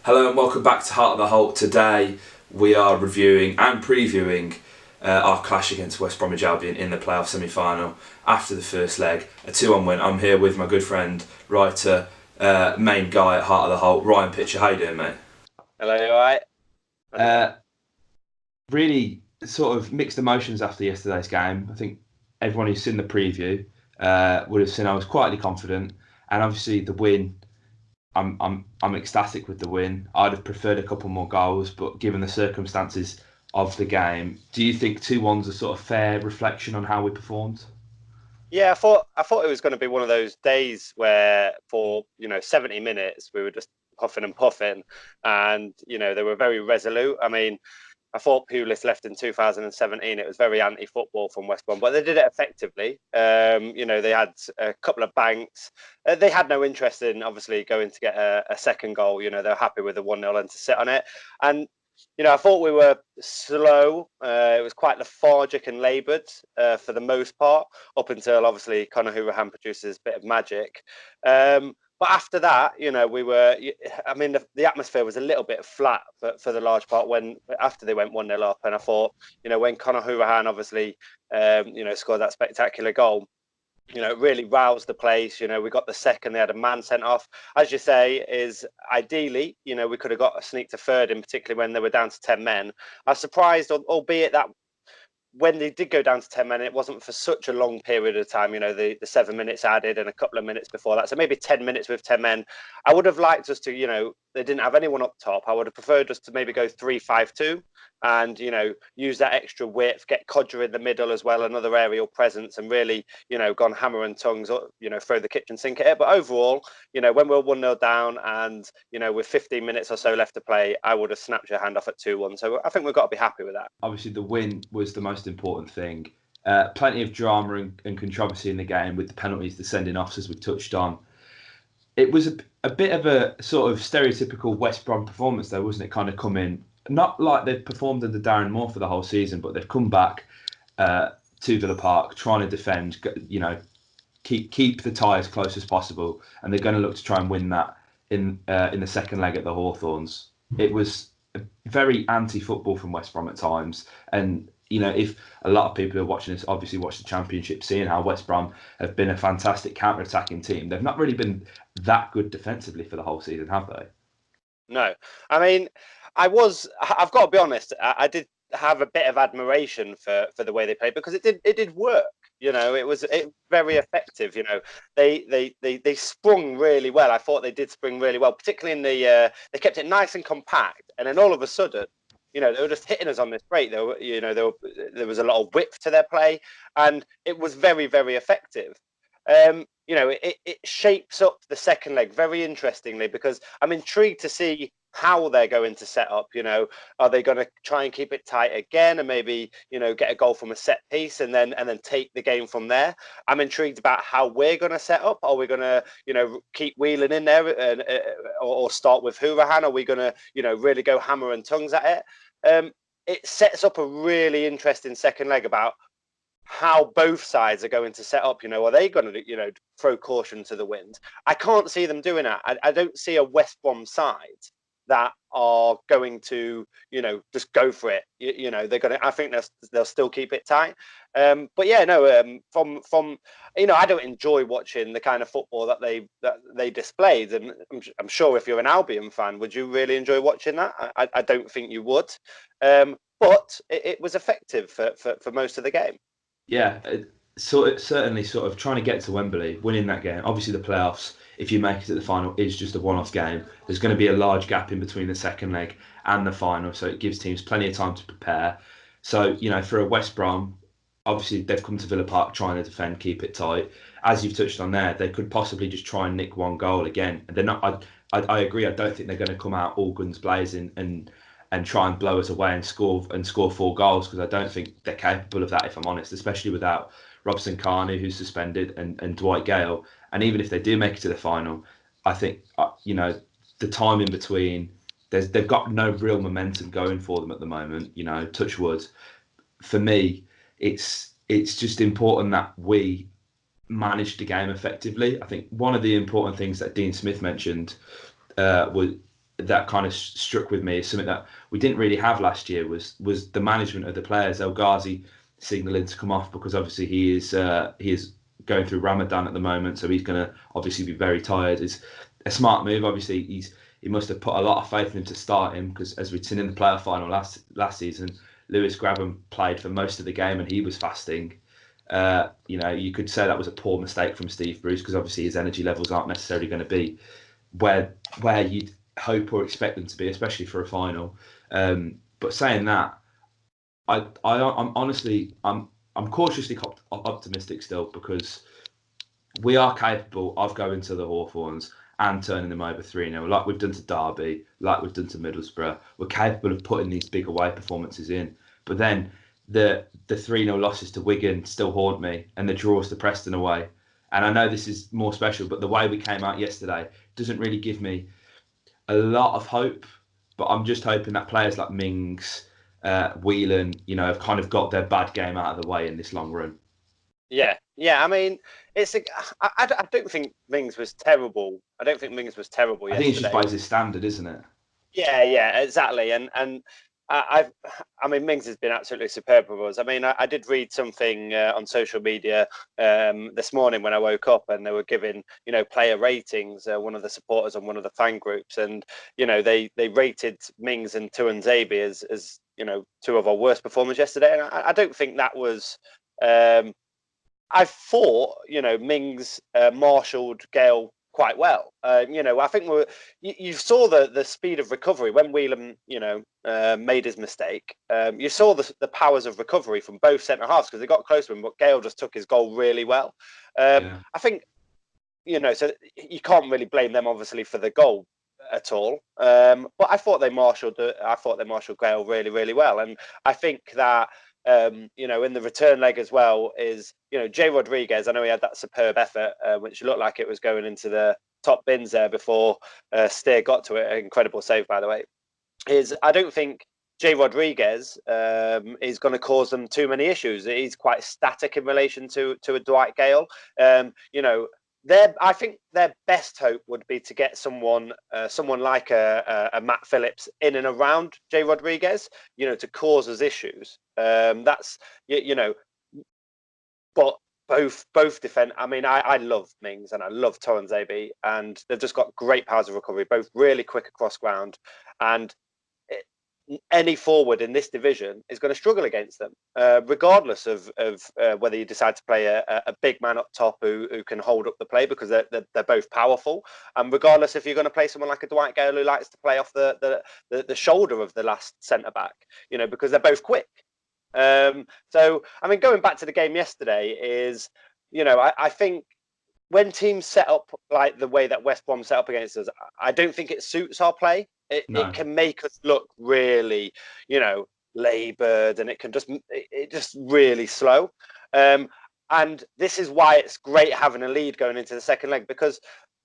Hello and welcome back to Heart of the Holt. Today we are reviewing and previewing our clash against West Bromwich Albion in the playoff semi-final after the first leg, a 2-1 win. I'm here with my good friend, writer, main guy at Heart of the Holt, Ryan Pitcher. How you doing, mate? Hello, you alright? Really sort of mixed emotions after yesterday's game. I think everyone who's seen the preview would have seen I was quietly confident, and obviously the win. I'm ecstatic with the win. I'd have preferred a couple more goals, but given the circumstances of the game, do you think 2-1's a sort of fair reflection on how we performed? Yeah, I thought it was going to be one of those days where for 70 minutes we were just puffing and puffing, and they were very resolute. I mean, I thought Pulis left in 2017. It was very anti-football from West Brom, but they did it effectively. They had a couple of banks. They had no interest in obviously going to get a second goal. They're happy with the 1-0 and to sit on it. And I thought we were slow. It was quite lethargic and laboured for the most part, up until obviously Conor Hourihane produces a bit of magic. But after that, we were. I mean, the atmosphere was a little bit flat for the large part after they went 1-0 up, and I thought, when Conor Hourihane obviously, scored that spectacular goal, it really roused the place. We got the second. They had a man sent off. As you say, is ideally, we could have got a sneak to third, in particularly when they were down to 10 men. I was surprised, albeit that when they did go down to 10 men, it wasn't for such a long period of time, the 7 minutes added and a couple of minutes before that. So maybe 10 minutes with 10 men. I would have liked us to, they didn't have anyone up top. I would have preferred us to maybe go 3-5-2 and, use that extra width, get Codger in the middle as well, another aerial presence, and really, gone hammer and tongs, throw the kitchen sink at it. But overall, when we were 1-0 down and, with 15 minutes or so left to play, I would have snapped your hand off at 2-1. So I think we've got to be happy with that. Obviously, the win was the most important thing. Plenty of drama and controversy in the game with the penalties, the sending offs, as we touched on. It was a bit of a sort of stereotypical West Brom performance, though, wasn't it? Kind of coming, not like they've performed under Darren Moore for the whole season, but they've come back to Villa Park trying to defend, keep the tie as close as possible, and they're going to look to try and win that in the second leg at the Hawthorns. It was very anti-football from West Brom at times, and if a lot of people who are watching this obviously watch the Championship, seeing how West Brom have been a fantastic counter-attacking team, they've not really been that good defensively for the whole season, have they? No. I mean, I've got to be honest, I did have a bit of admiration for the way they played, because it did work. It was very effective. They sprung really well. I thought they did spring really well, particularly in they kept it nice and compact, and then all of a sudden, they were just hitting us on this break. There was a lot of width to their play, and it was very, very effective. It shapes up the second leg very interestingly, because I'm intrigued to see how they're going to set up. Are they going to try and keep it tight again and maybe, get a goal from a set piece and then take the game from there? I'm intrigued about how we're going to set up. Are we going to, keep wheeling in there and or start with Hourihane? Are we going to, really go hammer and tongs at it? It sets up a really interesting second leg about how both sides are going to set up. Are they going to, throw caution to the wind? I can't see them doing that. I don't see a West Brom side that are going to, just go for it. They're going to. I think they'll still keep it tight. But yeah, no. From I don't enjoy watching the kind of football that they displayed, and I'm sure if you're an Albion fan, would you really enjoy watching that? I don't think you would. But it was effective for most of the game. Yeah, certainly sort of trying to get to Wembley, winning that game. Obviously, the playoffs, if you make it to the final, is just a one-off game. There's going to be a large gap in between the second leg and the final, so it gives teams plenty of time to prepare. So, for a West Brom, obviously they've come to Villa Park trying to defend, keep it tight. As you've touched on there, they could possibly just try and nick one goal again. And they're not. I agree. I don't think they're going to come out all guns blazing and try and blow us away and score 4 goals, because I don't think they're capable of that, if I'm honest, especially without Robson Carney, who's suspended, and Dwight Gale. And even if they do make it to the final, I think, the time in between, they've got no real momentum going for them at the moment, touch wood. For me, it's just important that we manage the game effectively. I think one of the important things that Dean Smith mentioned was that kind of struck with me is something that we didn't really have last year was the management of the players. El Ghazi signalling to come off because obviously he is going through Ramadan at the moment, so he's going to obviously be very tired. It's a smart move. Obviously, he must have put a lot of faith in him to start him because, as we'd seen in the playoff final last season, Lewis Grabban played for most of the game and he was fasting. You could say that was a poor mistake from Steve Bruce because obviously his energy levels aren't necessarily going to be where you'd hope or expect them to be, especially for a final. But saying that, I'm honestly cautiously optimistic still because we are capable of going to the Hawthorns and turning them over 3-0, like we've done to Derby, like we've done to Middlesbrough. We're capable of putting these big away performances in. But then the 3-0 losses to Wigan still haunt me, and the draws to Preston away. And I know this is more special, but the way we came out yesterday doesn't really give me a lot of hope. But I'm just hoping that players like Mings, Whelan, have kind of got their bad game out of the way in this long run. Yeah. I mean, I don't think Mings was terrible. I don't think Mings was terrible yesterday. I think it's just by his standard, isn't it? Yeah, exactly. And I mean, Mings has been absolutely superb with us. I mean, I did read something on social media this morning when I woke up, and they were giving player ratings. One of the supporters on one of the fan groups, and they rated Mings and Tuanzebe as two of our worst performers yesterday. And I don't think that was. I thought Mings marshalled Gale quite well. I think you saw the speed of recovery when Whelan made his mistake. You saw the powers of recovery from both centre halves because they got close to him, but Gale just took his goal really well. I think so you can't really blame them obviously for the goal at all. But I thought they marshalled Gale really, really well, and I think that. In the return leg as well is, Jay Rodriguez. I know he had that superb effort, which looked like it was going into the top bins there before Steer got to it. An incredible save, by the way. I don't think Jay Rodriguez is going to cause them too many issues. He's quite static in relation to a Dwight Gale. I think their best hope would be to get someone like a Matt Phillips in and around Jay Rodriguez, to cause us issues. That's but both defend. I mean, I love Mings and I love Tuanzebe, and they've just got great powers of recovery, both really quick across ground, and any forward in this division is going to struggle against them, regardless of whether you decide to play a big man up top who can hold up the play, because they're both powerful, and regardless if you're going to play someone like a Dwight Gale who likes to play off the shoulder of the last centre back, because they're both quick. So I mean, going back to the game yesterday is, I think when teams set up like the way that West Brom set up against us, I don't think it suits our play. It can make us look really, laboured, and it just really slow. And this is why it's great having a lead going into the second leg, because,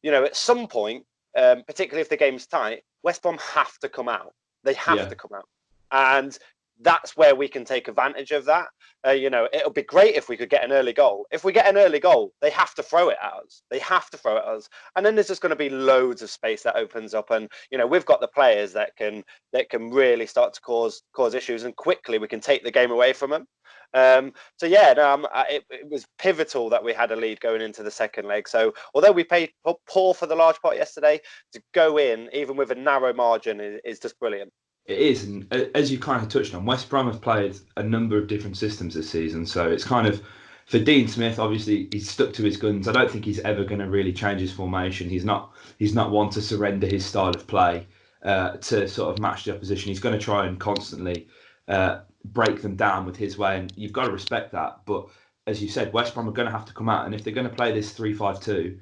at some point, particularly if the game's tight, West Brom have to come out. They have to come out. And that's where we can take advantage of that. It'll be great if we could get an early goal. If we get an early goal, they have to throw it at us. And then there's just going to be loads of space that opens up. And, we've got the players that can really start to cause issues, and quickly we can take the game away from them. It was pivotal that we had a lead going into the second leg. So although we paid poor for the large part yesterday, to go in, even with a narrow margin, is just brilliant. It is, and as you kind of touched on, West Brom have played a number of different systems this season, so it's kind of, for Dean Smith, obviously he's stuck to his guns. I don't think he's ever going to really change his formation. He's not one to surrender his style of play to sort of match the opposition. He's going to try and constantly break them down with his way, and you've got to respect that. But as you said, West Brom are going to have to come out, and if they're going to play this 3-5-2,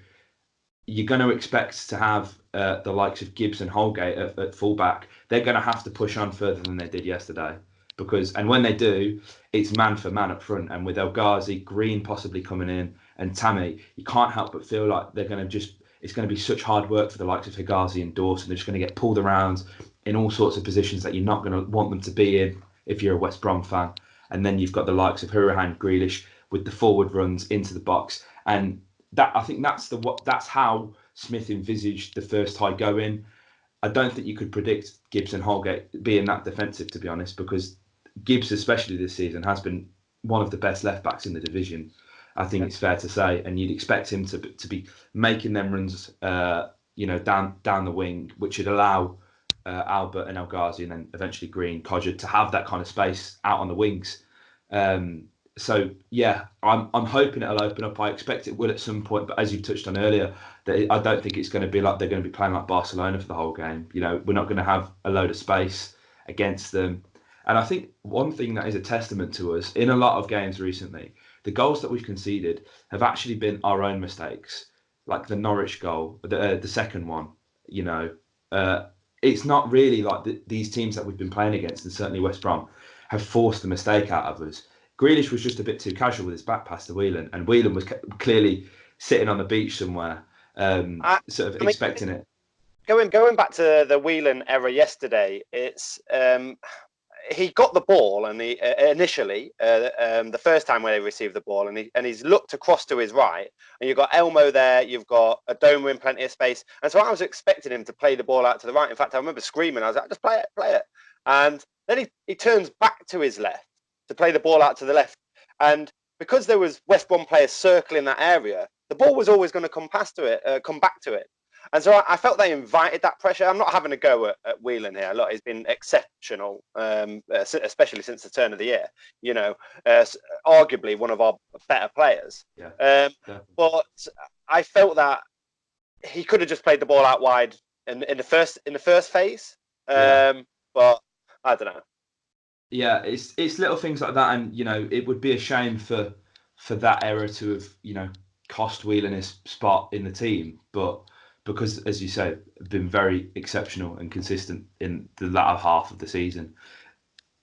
you're going to expect to have the likes of Gibbs and Holgate at fullback. They're going to have to push on further than they did yesterday, and when they do, it's man for man up front. And with El Ghazi, Green possibly coming in, and Tammy, you can't help but feel like it's going to be such hard work for the likes of Higazi and Dawson. They're just going to get pulled around in all sorts of positions that you're not going to want them to be in if you're a West Brom fan. And then you've got the likes of Hourihane, Grealish with the forward runs into the box, and I think that's how Smith envisaged the first tie going. I don't think you could predict Gibbs and Holgate being that defensive, to be honest, because Gibbs, especially this season, has been one of the best left backs in the division. I think it's fair to say, and you'd expect him to be making them runs, down the wing, which would allow Albert and El Ghazi, and then eventually Green, Codger, to have that kind of space out on the wings. So yeah, I'm hoping it'll open up. I expect it will at some point, but as you touched on earlier, that I don't think it's going to be like they're going to be playing like Barcelona for the whole game. We're not going to have a load of space against them. And I think one thing that is a testament to us in a lot of games recently, the goals that we've conceded have actually been our own mistakes, like the Norwich goal, the second one. It's not really like these teams that we've been playing against, and certainly West Brom, have forced the mistake out of us. Grealish was just a bit too casual with his back pass to Whelan, and Whelan was clearly sitting on the beach somewhere, expecting it. Going back to the Whelan error yesterday, it's he got the ball, and he initially the first time when he received the ball, and he's looked across to his right, and you've got Elmo there, you've got Adoma in plenty of space, and so I was expecting him to play the ball out to the right. In fact, I remember screaming, I was like, just play it, and then he turns back to his left to play the ball out to the left, and because there was West Brom players circling that area, the ball was always going to come back to it. And so I felt they invited that pressure. I'm not having a go at Whelan here. Look, he's been exceptional, especially since the turn of the year. Arguably one of our better players. Yeah. But I felt that he could have just played the ball out wide in the first phase. But I don't know. Yeah, it's little things like that, and it would be a shame for that error to have cost Whelan his spot in the team, but because, as you say, been very exceptional and consistent in the latter half of the season.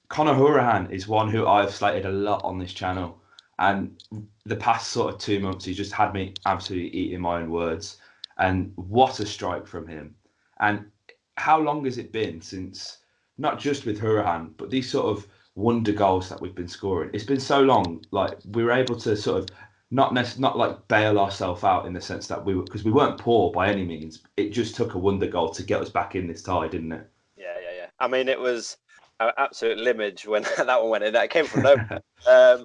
Conor Hourihane is one who I've slated a lot on this channel, and the past sort of 2 months he's just had me absolutely eating my own words. And what a strike from him! And how long has it been since, not just with Hourihane, but these sort of wonder goals that we've been scoring? It's been so long. Like, we were able to sort of not like bail ourselves out in the sense that because we weren't poor by any means. It just took a wonder goal to get us back in this tie, didn't it? Yeah. I mean, it was an absolute limage when that one went in. That came from nowhere. I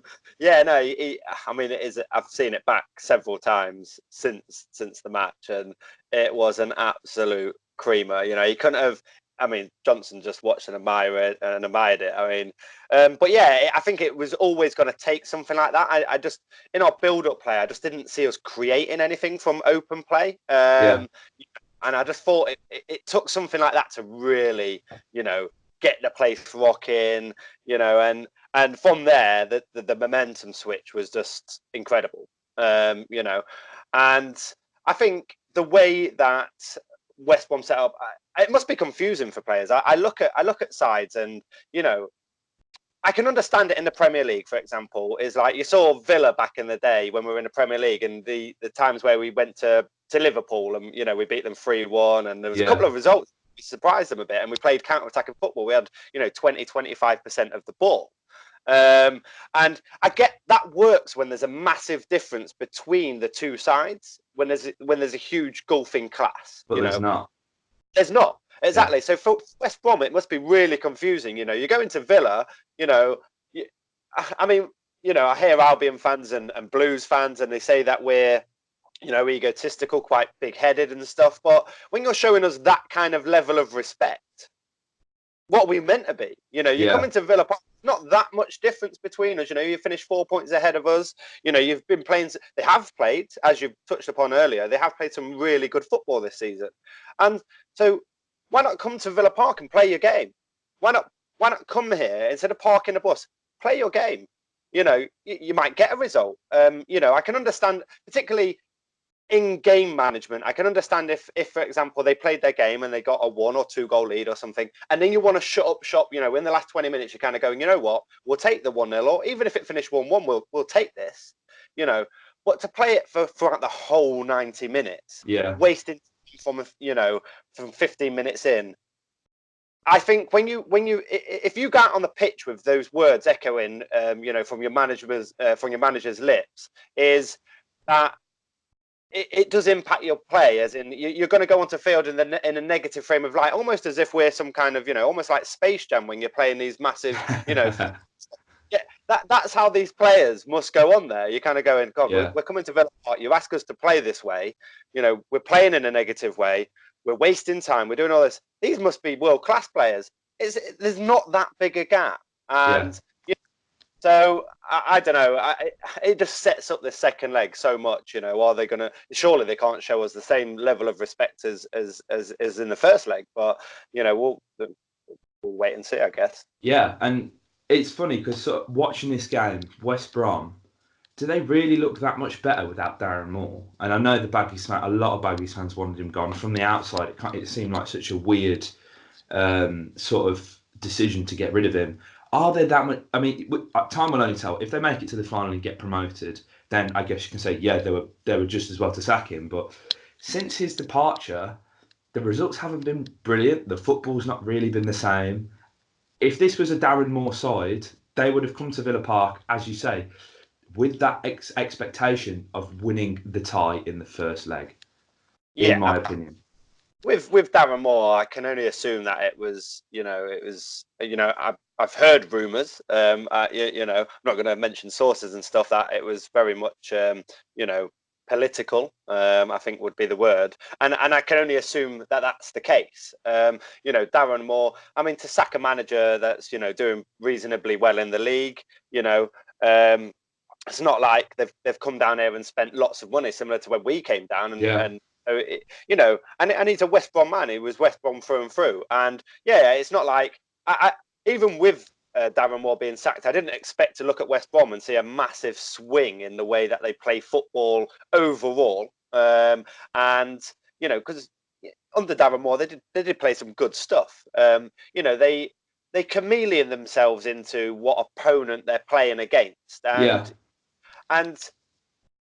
mean, it is. I've seen it back several times since the match, and it was an absolute creamer. He couldn't have. I mean, Johnson just watched and admired it. I mean, but yeah, I think it was always going to take something like that. I just, in our build-up play, I just didn't see us creating anything from open play. And I just thought it took something like that to really, get the place rocking, and from there, the momentum switch was just incredible, and I think the way that West Brom set up, it must be confusing for players. I look at sides, and I can understand it in the Premier League, for example. Is like you saw Villa back in the day when we were in the Premier League, and the times where we went to Liverpool and we beat them 3-1, and there was a couple of results we surprised them a bit, and we played counter-attacking football. We had 20-25% of the ball. And I get that works when there's a massive difference between the two sides, when there's a huge gulfing class. But there's not. There's not. Exactly. Yeah. So for West Brom, it must be really confusing. You go into Villa, I mean, I hear Albion fans and Blues fans, and they say that we're, egotistical, quite big-headed and stuff. But when you're showing us that kind of level of respect, what are we meant to be? You come into Villa Park, not that much difference between us. You finished 4 points ahead of us. You've been playing. They have played, as you touched upon earlier. They have played some really good football this season, and so why not come to Villa Park and play your game? Why not come here instead of parking the bus? Play your game. You might get a result. I can understand, particularly in game management, I can understand if, for example, they played their game and they got a 1 or 2 goal lead or something, and then you want to shut up shop. In the last 20 minutes, you're kind of going, you know what, we'll take the 1-0, or even if it finished 1-1, we'll take this. But to play it for the whole 90 minutes, wasting from 15 minutes in. I think when you if you go out on the pitch with those words echoing, from your manager's lips, is that it does impact your play, as in you're going to go onto field in a negative frame of light, almost as if we're some kind of, almost like Space Jam when you're playing these massive, yeah, that's how these players must go on there. You're kind of going, God, we're coming to Villa Park. You ask us to play this way. We're playing in a negative way. We're wasting time. We're doing all this. These must be world-class players. There's not that big a gap. And so I don't know. It just sets up this second leg so much. Are they going to? Surely they can't show us the same level of respect as in the first leg. But we'll wait and see, I guess. Yeah, and it's funny because watching this game, West Brom, do they really look that much better without Darren Moore? And I know a lot of Baggies fans wanted him gone. From the outside, it seemed like such a weird sort of decision to get rid of him. Are there that much? I mean, time will only tell. If they make it to the final and get promoted, then I guess you can say, yeah, they were just as well to sack him. But since his departure, the results haven't been brilliant. The football's not really been the same. If this was a Darren Moore side, they would have come to Villa Park, as you say, with that expectation of winning the tie in the first leg, in my opinion. With Darren Moore, I can only assume that it was, I've heard rumours, I'm not going to mention sources and stuff, that it was very much, political, I think would be the word. And I can only assume that that's the case. Darren Moore, I mean, to sack a manager that's, doing reasonably well in the league, it's not like they've come down here and spent lots of money, similar to when we came down. And he's a West Brom man. He was West Brom through and through. And it's not like, I even with Darren Moore being sacked, I didn't expect to look at West Brom and see a massive swing in the way that they play football overall. Because under Darren Moore, they did play some good stuff. They chameleon themselves into what opponent they're playing against,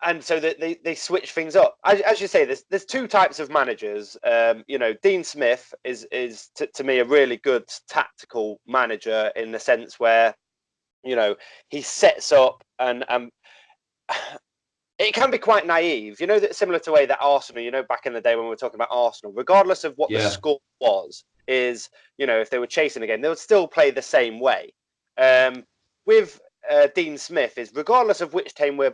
and so they switch things up. As you say, there's two types of managers. Dean Smith is to me a really good tactical manager, in the sense where, he sets up and it can be quite naive. That similar to the way that Arsenal, back in the day when we were talking about Arsenal, regardless of what the score was, if they were chasing a game, they would still play the same way. With Dean Smith, is regardless of which team we're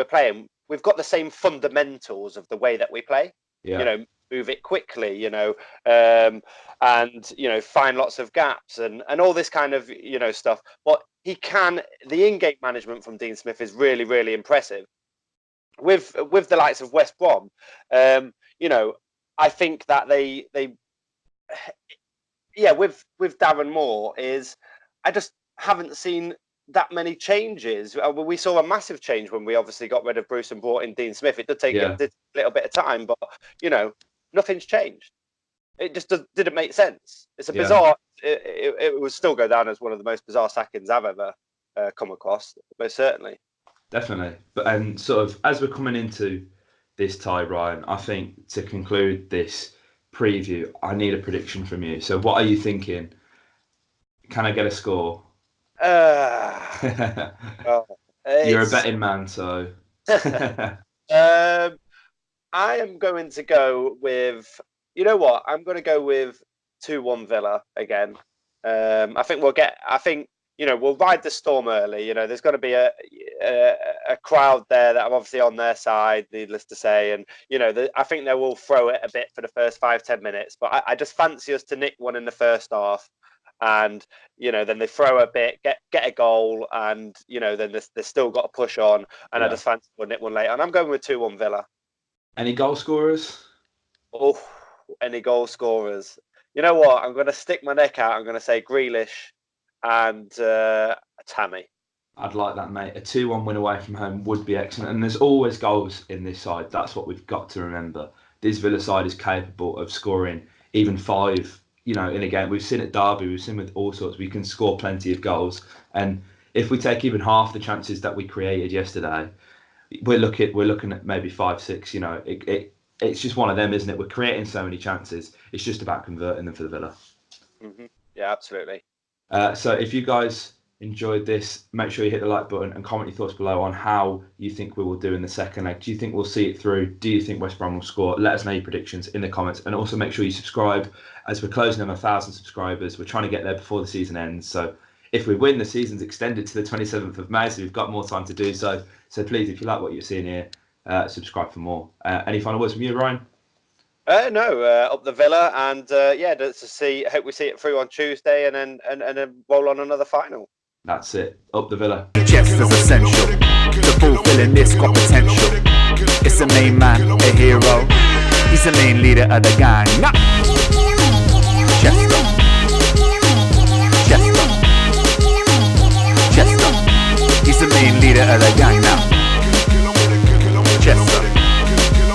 playing, we've got the same fundamentals of the way that we play. Move it quickly, and find lots of gaps and all this kind of stuff. But the in-game management from Dean Smith is really, really impressive. With the likes of West Brom, I think that they with Darren Moore, I just haven't seen that many changes. We saw a massive change when we obviously got rid of Bruce and brought in Dean Smith. It did take a little bit of time, but nothing's changed. It just didn't make sense. It's a bizarre. It will still go down as one of the most bizarre sackings I've ever come across, most certainly. Definitely, and sort of as we're coming into this tie, Ryan, I think to conclude this preview, I need a prediction from you. So, what are you thinking? Can I get a score? You're a betting man, so. I am going to go with. You know what? I'm going to go with 2-1 Villa again. I think we'll ride the storm early. There's going to be a crowd there that are obviously on their side, needless to say. And, I think they will throw it a bit for the first 5-10 minutes. But I just fancy us to nick one in the first half. And, then they throw a bit, get a goal. And, then they've still got to push on. And I just fancy we'll nick one later. And I'm going with 2-1 Villa. Any goal scorers? Oh, any goal scorers. You know what? I'm going to stick my neck out. I'm going to say Grealish and Tammy. I'd like that, mate. A 2-1 win away from home would be excellent. And there's always goals in this side. That's what we've got to remember. This Villa side is capable of scoring even 5, in a game. We've seen at Derby, we've seen with all sorts. We can score plenty of goals. And if we take even half the chances that we created yesterday, we're looking at maybe 5-6. It's just one of them, isn't it? We're creating so many chances. It's just about converting them for the Villa. Mm-hmm. Yeah, absolutely. So if you guys enjoyed this, make sure you hit the like button and comment your thoughts below on how you think we will do in the second leg. Do you think we'll see it through? Do you think West Brom will score? Let us know your predictions in the comments, and also make sure you subscribe as we're closing on 1,000 subscribers. We're trying to get there before the season ends. So if we win, the season's extended to the 27th of May, so we've got more time to do so. So please, if you like what you're seeing here, subscribe for more. Any final words from you, Ryan? No, up the Villa, and hope we see it through on Tuesday, and then roll on another final. That's it. Up the Villa. Chester's essential to fulfilling this got potential. It's the main man, a hero. He's the main leader of the gang. Chester. Chester. Chester. He's the main leader of the gang.